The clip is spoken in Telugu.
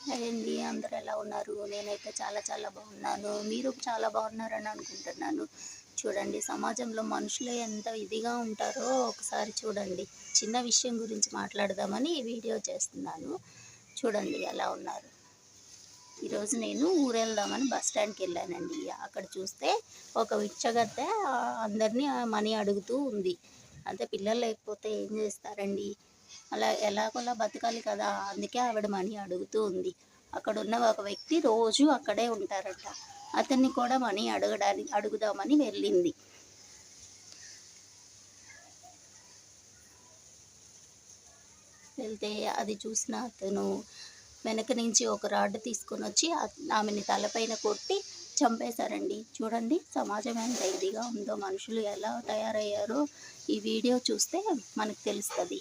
హాయ్ అండి, అందరూ ఎలా ఉన్నారు? నేనైతే చాలా చాలా బాగున్నాను. మీరు చాలా బాగున్నారని అనుకుంటున్నాను. చూడండి, సమాజంలో మనుషులు ఎంత ఇదిగా ఉంటారో ఒకసారి చూడండి. చిన్న విషయం గురించి మాట్లాడదామని ఈ వీడియో చేస్తున్నాను. చూడండి ఎలా ఉన్నారు. ఈరోజు నేను ఊరెళ్దామని బస్ స్టాండ్కి వెళ్ళానండి. అక్కడ చూస్తే ఒక బిచ్చగత్తె అందరినీ మనీ అడుగుతూ ఉంది. అంటే పిల్లలు లేకపోతే ఏం చేస్తారండి? అలా ఎలాగోలా బతకాలి కదా, అందుకే ఆవిడ మనీ అడుగుతూ ఉంది. అక్కడ ఉన్న ఒక వ్యక్తి రోజు అక్కడే ఉంటారట. అతన్ని కూడా మనీ అడుగుదామని వెళ్ళింది. వెళ్తే అది చూసిన అతను వెనక నుంచి ఒక రాడ్ తీసుకొని వచ్చి ఆమెని తలపైన కొట్టి చంపేశారండి. చూడండి సమాజం ఎంత ఇదిగా ఉందో, మనుషులు ఎలా తయారయ్యారో ఈ వీడియో చూస్తే మనకు తెలుస్తుంది.